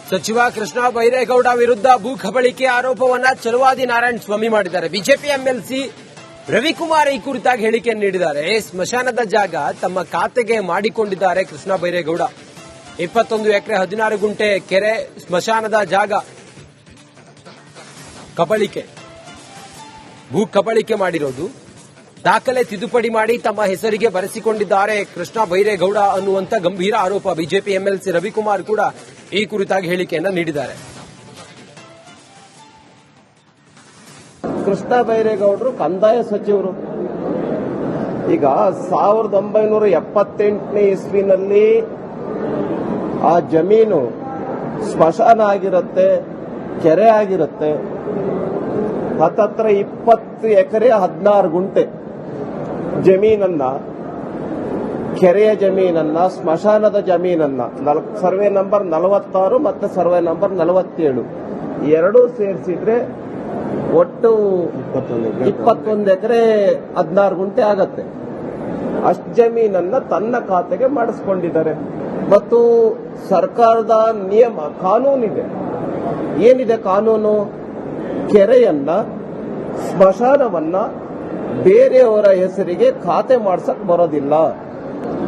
ಸಚಿವ ಕೃಷ್ಣ ಬೈರೇಗೌಡ ವಿರುದ್ಧ ಭೂ ಕಬಳಿಕೆ ಆರೋಪವನ್ನ ಚಲುವಾದಿ ನಾರಾಯಣ ಸ್ವಾಮಿ ಮಾಡಿದ್ದಾರೆ. ಬಿಜೆಪಿ ಎಂಎಲ್ಸಿ ರವಿಕುಮಾರ್ ಈ ಕುರಿತಾಗಿ ಹೇಳಿಕೆಯನ್ನು ನೀಡಿದ್ದಾರೆ. ಸ್ಮಶಾನದ ಜಾಗ ತಮ್ಮ ಖಾತೆಗೆ ಮಾಡಿಕೊಂಡಿದ್ದಾರೆ ಕೃಷ್ಣ ಬೈರೇಗೌಡ. 21 ಎಕರೆ 16 ಗುಂಟೆ ಕೆರೆ ಸ್ಮಶಾನದ ಜಾಗ ಭೂ ಕಬಳಿಕೆ ಮಾಡಿರೋದು, ದಾಖಲೆ ತಿದ್ದುಪಡಿ ಮಾಡಿ ತಮ್ಮ ಹೆಸರಿಗೆ ಬರೆಸಿಕೊಂಡಿದ್ದಾರೆ ಕೃಷ್ಣ ಬೈರೇಗೌಡ ಅನ್ನುವಂತ ಗಂಭೀರ ಆರೋಪ. ಬಿಜೆಪಿ ಎಂಎಲ್ಸಿ ರವಿಕುಮಾರ್ ಕೂಡ ಈ ಕುರಿತಾಗಿ ಹೇಳಿಕೆಯನ್ನ ನೀಡಿದ್ದಾರೆ. ಕೃಷ್ಣ ಬೈರೇಗೌಡರು ಕಂದಾಯ ಸಚಿವರು. ಈಗ 1978ನೇ ಇಸ್ವಿನಲ್ಲಿ ಆ ಜಮೀನು ಸ್ಮಶಾನ ಆಗಿರುತ್ತೆ, ಕೆರೆ ಆಗಿರುತ್ತೆ. ಹತ್ತತ್ರ 20 ಎಕರೆ 16 ಗುಂಟೆ ಜಮೀನನ್ನ, ಕೆರೆಯ ಜಮೀನನ್ನ, ಸ್ಮಶಾನದ ಜಮೀನನ್ನ, ಸರ್ವೆ ನಂಬರ್ 46 ಮತ್ತೆ ಸರ್ವೆ ನಂಬರ್ 47 ಎರಡೂ ಸೇರಿಸಿದ್ರೆ ಒಟ್ಟು 21 ಎಕರೆ 16 ಗುಂಟೆ ಆಗತ್ತೆ. ಅಷ್ಟು ಜಮೀನನ್ನ ತನ್ನ ಖಾತೆಗೆ ಮಾಡಿಸ್ಕೊಂಡಿದ್ದಾರೆ. ಮತ್ತು ಸರ್ಕಾರದ ನಿಯಮ, ಕಾನೂನಿದೆ. ಏನಿದೆ ಕಾನೂನು? ಕೆರೆಯನ್ನ, ಸ್ಮಶಾನವನ್ನ ಬೇರೆಯವರ ಹೆಸರಿಗೆ ಖಾತೆ ಮಾಡ್ಸಕ್ ಬರೋದಿಲ್ಲ.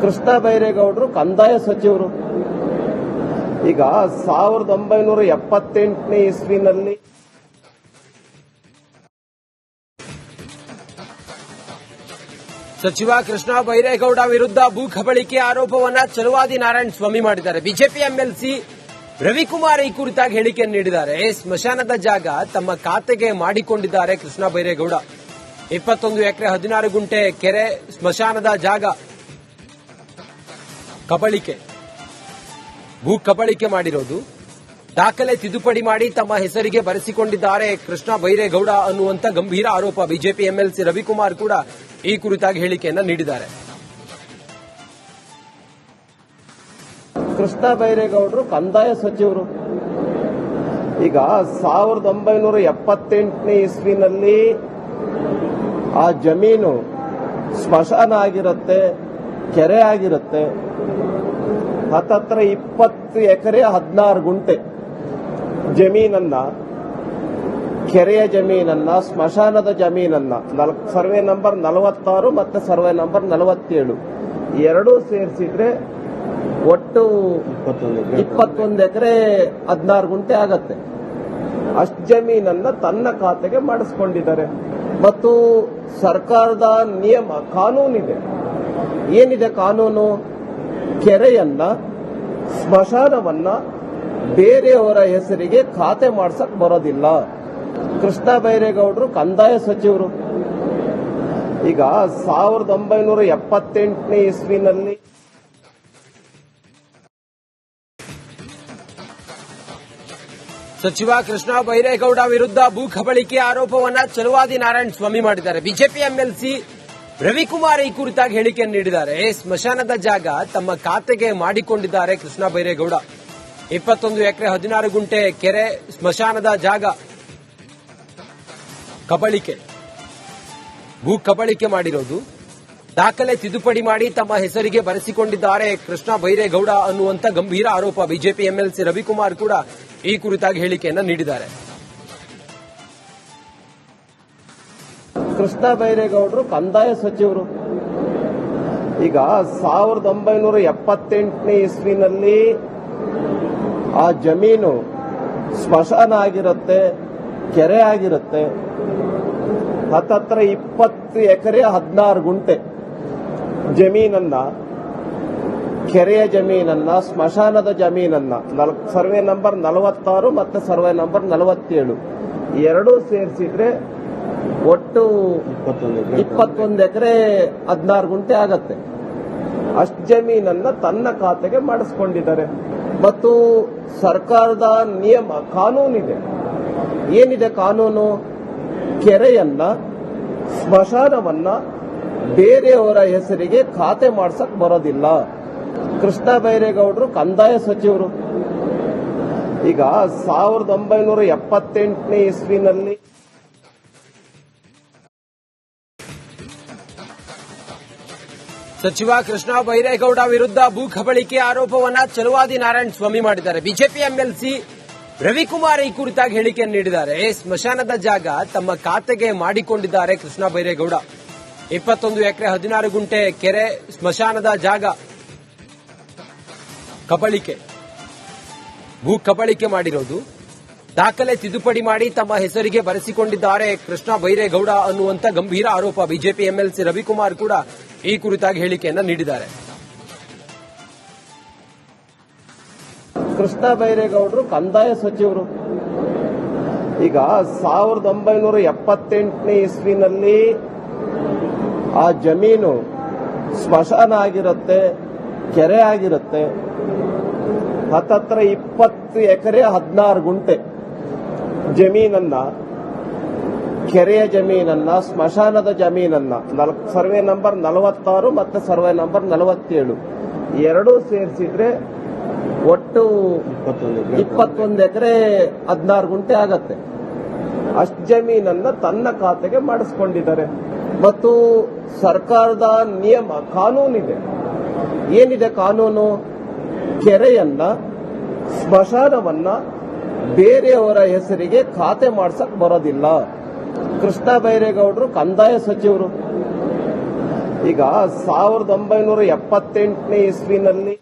ಕೃಷ್ಣ ಬೈರೇಗೌಡರು ಕಂದಾಯ ಸಚಿವರು. ಈಗ 1978ನೇ ಇಸ್ವಿನಲ್ಲಿ ಸಚಿವ ಕೃಷ್ಣ ಬೈರೇಗೌಡ ವಿರುದ್ಧ ಭೂ ಕಬಳಿಕೆ ಆರೋಪವನ್ನ ಚಲುವಾದಿ ನಾರಾಯಣ ಸ್ವಾಮಿ ಮಾಡಿದ್ದಾರೆ. ಬಿಜೆಪಿ ಎಂಎಲ್ಸಿ ರವಿಕುಮಾರ್ ಈ ಕುರಿತಾಗಿ ಹೇಳಿಕೆಯನ್ನು ನೀಡಿದ್ದಾರೆ. ಸ್ಮಶಾನದ ಜಾಗ ತಮ್ಮ ಖಾತೆಗೆ ಮಾಡಿಕೊಂಡಿದ್ದಾರೆ ಕೃಷ್ಣ ಬೈರೇಗೌಡ. 21 ಎಕರೆ 16 ಗುಂಟೆ ಕೆರೆ ಸ್ಮಶಾನದ ಜಾಗ ಭೂ ಕಬಳಿಕೆ ಮಾಡಿರೋದು, ದಾಖಲೆ ತಿದ್ದುಪಡಿ ಮಾಡಿ ತಮ್ಮ ಹೆಸರಿಗೆ ಬರೆಸಿಕೊಂಡಿದ್ದಾರೆ ಕೃಷ್ಣ ಬೈರೇಗೌಡ ಅನ್ನುವಂತ ಗಂಭೀರ ಆರೋಪ. ಬಿಜೆಪಿ ಎಂಎಲ್ಸಿ ರವಿಕುಮಾರ್ ಕೂಡ ಈ ಕುರಿತಾಗಿ ಹೇಳಿಕೆಯನ್ನ ನೀಡಿದ್ದಾರೆ. ಕೃಷ್ಣ ಬೈರೇಗೌಡರು ಕಂದಾಯ ಸಚಿವರು. ಈಗ 1978ನೇ ಇಸ್ವಿನಲ್ಲಿ ಆ ಜಮೀನು ಸ್ಮಶಾನ ಆಗಿರುತ್ತೆ, ಕೆರೆ ಆಗಿರುತ್ತೆ. ಹತ್ತತ್ರ 20 ಎಕರೆ 16 ಗುಂಟೆ ಜಮೀನನ್ನ, ಕೆರೆಯ ಜಮೀನನ್ನ, ಸ್ಮಶಾನದ ಜಮೀನನ್ನ, ಸರ್ವೆ ನಂಬರ್ 46 ಮತ್ತೆ ಸರ್ವೆ ನಂಬರ್ 47 ಎರಡೂ ಸೇರಿಸಿದ್ರೆ ಒಟ್ಟು 21 ಎಕರೆ 16 ಗುಂಟೆ ಆಗತ್ತೆ. ಅಷ್ಟು ಜಮೀನನ್ನ ತನ್ನ ಖಾತೆಗೆ ಮಾಡಿಸ್ಕೊಂಡಿದ್ದಾರೆ. ಮತ್ತು ಸರ್ಕಾರದ ನಿಯಮ, ಕಾನೂನಿದೆ. ಏನಿದೆ ಕಾನೂನು? ಕೆರೆಯನ್ನ, ಸ್ಮಶಾನವನ್ನ ಬೇರೆಯವರ ಹೆಸರಿಗೆ ಖಾತೆ ಮಾಡ್ಸಕ್ ಬರೋದಿಲ್ಲ. ಕೃಷ್ಣ ಬೈರೇಗೌಡರು ಕಂದಾಯ ಸಚಿವರು. ಈಗ 1978ನೇ ಇಸ್ವಿನಲ್ಲಿ ಸಚಿವ ಕೃಷ್ಣ ಬೈರೇಗೌಡ ವಿರುದ್ಧ ಭೂ ಕಬಳಿಕೆ ಆರೋಪವನ್ನ ಚಲುವಾದಿ ನಾರಾಯಣ ಸ್ವಾಮಿ ಮಾಡಿದ್ದಾರೆ. ಬಿಜೆಪಿ ಎಂಎಲ್ಸಿ ರವಿಕುಮಾರ್ ಈ ಕುರಿತಾಗಿ ಹೇಳಿಕೆಯನ್ನು ನೀಡಿದ್ದಾರೆ. ಸ್ಮಶಾನದ ಜಾಗ ತಮ್ಮ ಖಾತೆಗೆ ಮಾಡಿಕೊಂಡಿದ್ದಾರೆ ಕೃಷ್ಣ ಬೈರೇಗೌಡ. 21 ಎಕರೆ 16 ಗುಂಟೆ ಕೆರೆ ಸ್ಮಶಾನದ ಜಾಗ ಭೂ ಕಬಳಿಕೆ ಮಾಡಿರೋದು, ದಾಖಲೆ ತಿದ್ದುಪಡಿ ಮಾಡಿ ತಮ್ಮ ಹೆಸರಿಗೆ ಬರೆಸಿಕೊಂಡಿದ್ದಾರೆ ಕೃಷ್ಣ ಬೈರೇಗೌಡ ಅನ್ನುವಂತ ಗಂಭೀರ ಆರೋಪ. ಬಿಜೆಪಿ ಎಂಎಲ್ಸಿ ರವಿಕುಮಾರ್ ಕೂಡ ಈ ಕುರಿತಾಗಿ ಹೇಳಿಕೆಯನ್ನ ನೀಡಿದ್ದಾರೆ. ಕೃಷ್ಣ ಬೈರೇಗೌಡರು ಕಂದಾಯ ಸಚಿವರು. ಈಗ 1978ನೇ ಇಸ್ವಿನಲ್ಲಿ ಆ ಜಮೀನು ಸ್ಮಶಾನ ಆಗಿರುತ್ತೆ, ಕೆರೆ ಆಗಿರುತ್ತೆ. ಹತ್ತತ್ರ 20 ಎಕರೆ 16 ಗುಂಟೆ ಜಮೀನನ್ನ, ಕೆರೆಯ ಜಮೀನನ್ನ, ಸ್ಮಶಾನದ ಜಮೀನನ್ನ, ಸರ್ವೆ ನಂಬರ್ 46 ಮತ್ತೆ ಸರ್ವೆ ನಂಬರ್ 47 ಎರಡೂ ಸೇರಿಸಿದ್ರೆ ಒಟ್ಟು 21 ಎಕರೆ 16 ಗುಂಟೆ ಆಗತ್ತೆ. ಅಷ್ಟು ಜಮೀನನ್ನ ತನ್ನ ಖಾತೆಗೆ ಮಾಡಿಸ್ಕೊಂಡಿದ್ದಾರೆ. ಮತ್ತು ಸರ್ಕಾರದ ನಿಯಮ, ಕಾನೂನಿದೆ. ಏನಿದೆ ಕಾನೂನು? ಕೆರೆಯನ್ನ, ಸ್ಮಶಾನವನ್ನ ಬೇರೆಯವರ ಹೆಸರಿಗೆ ಖಾತೆ ಮಾಡ್ಸಕ್ ಬರೋದಿಲ್ಲ. ಕೃಷ್ಣ ಬೈರೇಗೌಡರು ಕಂದಾಯ ಸಚಿವರು. ಈಗ 1978ನೇ ಇಸ್ವಿನಲ್ಲಿ ಸಚಿವ ಕೃಷ್ಣ ಬೈರೇಗೌಡ ವಿರುದ್ಧ ಭೂ ಕಬಳಿಕೆ ಆರೋಪವನ್ನ ಚಲುವಾದಿ ನಾರಾಯಣ ಸ್ವಾಮಿ ಮಾಡಿದ್ದಾರೆ. ಬಿಜೆಪಿ ಎಂಎಲ್ಸಿ ರವಿಕುಮಾರ್ ಈ ಕುರಿತಾಗಿ ಹೇಳಿಕೆಯನ್ನು ನೀಡಿದ್ದಾರೆ. ಸ್ಮಶಾನದ ಜಾಗ ತಮ್ಮ ಖಾತೆಗೆ ಮಾಡಿಕೊಂಡಿದ್ದಾರೆ ಕೃಷ್ಣ ಬೈರೇಗೌಡ. 21 ಎಕರೆ 16 ಗುಂಟೆ ಕೆರೆ ಸ್ಮಶಾನದ ಜಾಗ ಭೂ ಕಬಳಿಕೆ ಮಾಡಿರೋದು, ದಾಖಲೆ ತಿದ್ದುಪಡಿ ಮಾಡಿ ತಮ್ಮ ಹೆಸರಿಗೆ ಬರೆಸಿಕೊಂಡಿದ್ದಾರೆ ಕೃಷ್ಣ ಬೈರೇಗೌಡ ಅನ್ನುವಂತ ಗಂಭೀರ ಆರೋಪ. ಬಿಜೆಪಿ ಎಂಎಲ್ಸಿ ರವಿಕುಮಾರ್ ಕೂಡ ಈ ಕುರಿತಾಗಿ ಹೇಳಿಕೆಯನ್ನ ನೀಡಿದ್ದಾರೆ. ಕೃಷ್ಣ ಬೈರೇಗೌಡರು ಕಂದಾಯ ಸಚಿವರು. ಈಗ 1978ನೇ ಇಸ್ವಿನಲ್ಲಿ ಆ ಜಮೀನು ಸ್ಮಶಾನ ಆಗಿರುತ್ತೆ, ಕೆರೆ ಆಗಿರುತ್ತೆ. ಹತ್ತತ್ರ 20 ಎಕರೆ 16 ಗುಂಟೆ ಜಮೀನನ್ನ, ಕೆರೆಯ ಜಮೀನನ್ನ, ಸ್ಮಶಾನದ ಜಮೀನನ್ನ, ಸರ್ವೆ ನಂಬರ್ 46 ಮತ್ತು ಸರ್ವೆ ನಂಬರ್ 47 ಎರಡೂ ಸೇರಿಸಿದ್ರೆ ಒಟ್ಟು 21 ಎಕರೆ 16 ಗುಂಟೆ ಆಗತ್ತೆ. ಅಷ್ಟು ಜಮೀನನ್ನ ತನ್ನ ಖಾತೆಗೆ ಮಾಡಿಸ್ಕೊಂಡಿದ್ದಾರೆ. ಮತ್ತು ಸರ್ಕಾರದ ನಿಯಮ, ಕಾನೂನಿದೆ. ಏನಿದೆ ಕಾನೂನು? ಕೆರೆಯನ್ನ, ಸ್ಮಶಾನವನ್ನ ಬೇರೆಯವರ ಹೆಸರಿಗೆ ಖಾತೆ ಮಾಡ್ಸಕ್ ಬರೋದಿಲ್ಲ. ಕೃಷ್ಣ ಬೈರೇಗೌಡರು ಕಂದಾಯ ಸಚಿವರು. ಈಗ 1978ನೇ ಇಸ್ವಿನಲ್ಲಿ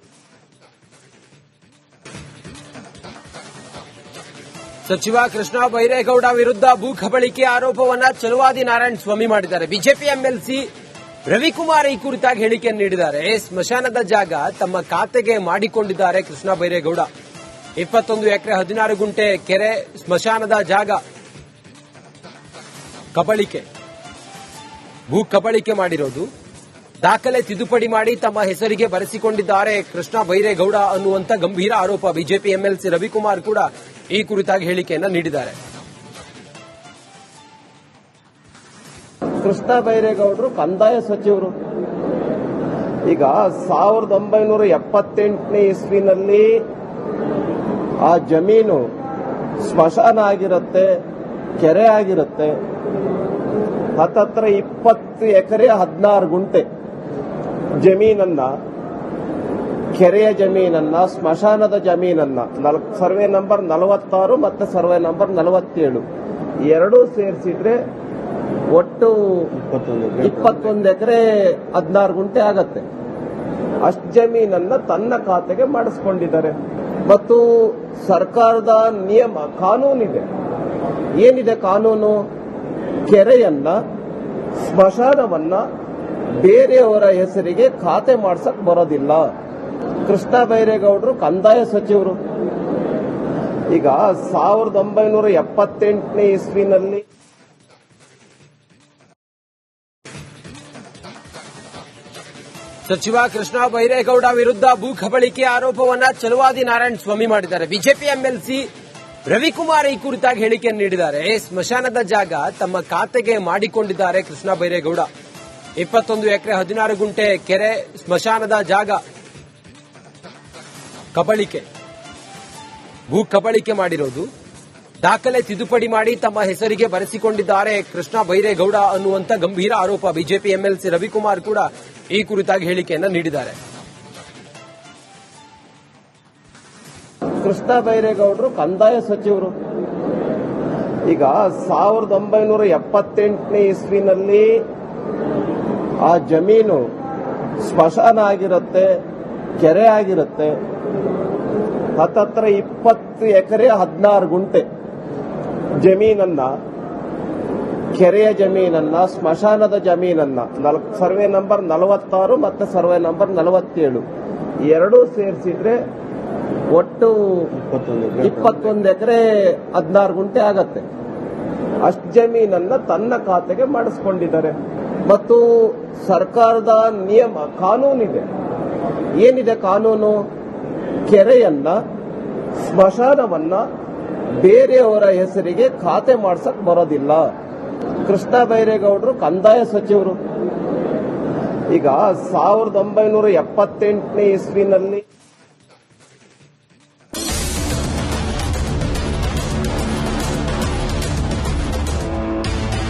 ಸಚಿವ ಕೃಷ್ಣ ಬೈರೇಗೌಡ ವಿರುದ್ಧ ಭೂ ಕಬಳಿಕೆ ಆರೋಪವನ್ನ ಚಲುವಾದಿ ನಾರಾಯಣ ಸ್ವಾಮಿ ಮಾಡಿದ್ದಾರೆ. ಬಿಜೆಪಿ ಎಂಎಲ್ಸಿ ರವಿಕುಮಾರ್ ಈ ಕುರಿತಾಗಿ ಹೇಳಿಕೆಯನ್ನು ನೀಡಿದ್ದಾರೆ. ಸ್ಮಶಾನದ ಜಾಗ ತಮ್ಮ ಖಾತೆಗೆ ಮಾಡಿಕೊಂಡಿದ್ದಾರೆ ಕೃಷ್ಣ ಬೈರೇಗೌಡ. 21 ಎಕರೆ 16 ಗುಂಟೆ ಕೆರೆ ಸ್ಮಶಾನದ ಜಾಗ ಭೂ ಕಬಳಿಕೆ ಮಾಡಿರೋದು, ದಾಖಲೆ ತಿದ್ದುಪಡಿ ಮಾಡಿ ತಮ್ಮ ಹೆಸರಿಗೆ ಬರೆಸಿಕೊಂಡಿದ್ದಾರೆ ಕೃಷ್ಣ ಬೈರೇಗೌಡ ಅನ್ನುವಂತ ಗಂಭೀರ ಆರೋಪ. ಬಿಜೆಪಿ ಎಂಎಲ್ಸಿ ರವಿಕುಮಾರ್ ಕೂಡ ಈ ಕುರಿತಾಗಿ ಹೇಳಿಕೆಯನ್ನ ನೀಡಿದ್ದಾರೆ. ಕೃಷ್ಣ ಬೈರೇಗೌಡರು ಕಂದಾಯ ಸಚಿವರು. ಈಗ 1978ನೇ ಇಸ್ವಿನಲ್ಲಿ ಆ ಜಮೀನು ಸ್ಮಶಾನ ಆಗಿರುತ್ತೆ, ಕೆರೆ ಆಗಿರುತ್ತೆ. ಹತ್ತತ್ರ 20 ಎಕರೆ 16 ಗುಂಟೆ ಜಮೀನನ್ನ, ಕೆರೆಯ ಜಮೀನನ್ನ, ಸ್ಮಶಾನದ ಜಮೀನನ್ನ, ಸರ್ವೆ ನಂಬರ್ 46 ಮತ್ತು ಸರ್ವೆ ನಂಬರ್ 47 ಎರಡೂ ಸೇರಿಸಿದ್ರೆ ಒಟ್ಟು 21 ಎಕರೆ 16 ಗುಂಟೆ ಆಗತ್ತೆ. ಅಷ್ಟು ಜಮೀನನ್ನ ತನ್ನ ಖಾತೆಗೆ ಮಾಡಿಸ್ಕೊಂಡಿದ್ದಾರೆ. ಮತ್ತು ಸರ್ಕಾರದ ನಿಯಮ, ಕಾನೂನಿದೆ. ಏನಿದೆ ಕಾನೂನು? ಕೆರೆಯನ್ನ, ಸ್ಮಶಾನವನ್ನ ಬೇರೆಯವರ ಹೆಸರಿಗೆ ಖಾತೆ ಮಾಡ್ಸಕ್ ಬರೋದಿಲ್ಲ. ಕೃಷ್ಣ ಬೈರೇಗೌಡರು ಕಂದಾಯ ಸಚಿವರು. ಈಗ 1978ನೇ ಇಸ್ವಿನಲ್ಲಿ ಸಚಿವ ಕೃಷ್ಣ ಬೈರೇಗೌಡ ವಿರುದ್ಧ ಭೂ ಕಬಳಿಕೆ ಆರೋಪವನ್ನ ಚಲುವಾದಿ ನಾರಾಯಣ ಸ್ವಾಮಿ ಮಾಡಿದ್ದಾರೆ. ಬಿಜೆಪಿ ಎಂಎಲ್ಸಿ ರವಿಕುಮಾರ್ ಈ ಕುರಿತಾಗಿ ಹೇಳಿಕೆಯನ್ನು ನೀಡಿದ್ದಾರೆ. ಸ್ಮಶಾನದ ಜಾಗ ತಮ್ಮ ಖಾತೆಗೆ ಮಾಡಿಕೊಂಡಿದ್ದಾರೆ ಕೃಷ್ಣ ಬೈರೇಗೌಡ. 21 ಎಕರೆ 16 ಗುಂಟೆ ಕೆರೆ ಸ್ಮಶಾನದ ಜಾಗ ಭೂ ಕಬಳಿಕೆ ಮಾಡಿರೋದು, ದಾಖಲೆ ತಿದ್ದುಪಡಿ ಮಾಡಿ ತಮ್ಮ ಹೆಸರಿಗೆ ಬರೆಸಿಕೊಂಡಿದ್ದಾರೆ ಕೃಷ್ಣ ಬೈರೇಗೌಡ ಅನ್ನುವಂತ ಗಂಭೀರ ಆರೋಪ. ಬಿಜೆಪಿ ಎಂಎಲ್ಸಿ ರವಿಕುಮಾರ್ ಕೂಡ ಈ ಕುರಿತಾಗಿ ಹೇಳಿಕೆಯನ್ನ ನೀಡಿದ್ದಾರೆ. ಕೃಷ್ಣ ಬೈರೇಗೌಡರು ಕಂದಾಯ ಸಚಿವರು. ಈಗ 1978ನೇ ಇಸ್ವಿನಲ್ಲಿ ಆ ಜಮೀನು ಸ್ಮಶಾನ ಆಗಿರುತ್ತೆ, ಕೆರೆ ಆಗಿರುತ್ತೆ. ಹತ್ತತ್ರ 20 ಎಕರೆ 16 ಗುಂಟೆ ಜಮೀನನ್ನ, ಕೆರೆಯ ಜಮೀನನ್ನ, ಸ್ಮಶಾನದ ಜಮೀನನ್ನ, ಸರ್ವೆ ನಂಬರ್ 46 ಮತ್ತು ಸರ್ವೆ ನಂಬರ್ 47 ಎರಡೂ ಸೇರಿಸಿದ್ರೆ ಒಟ್ಟು 21 ಎಕರೆ 16 ಗುಂಟೆ ಆಗತ್ತೆ. ಅಷ್ಟು ಜಮೀನನ್ನ ತನ್ನ ಖಾತೆಗೆ ಮಾಡಿಸ್ಕೊಂಡಿದ್ದಾರೆ. ಮತ್ತು ಸರ್ಕಾರದ ನಿಯಮ, ಕಾನೂನಿದೆ. ಏನಿದೆ ಕಾನೂನು? ಕೆರೆಯನ್ನ, ಸ್ಮಶಾನವನ್ನ ಬೇರೆಯವರ ಹೆಸರಿಗೆ ಖಾತೆ ಮಾಡ್ಸಕ್ ಬರೋದಿಲ್ಲ. ಕೃಷ್ಣ ಬೈರೇಗೌಡರು ಕಂದಾಯ ಸಚಿವರು. ಈಗ 1978ನೇ ಇಸ್ವಿನಲ್ಲಿ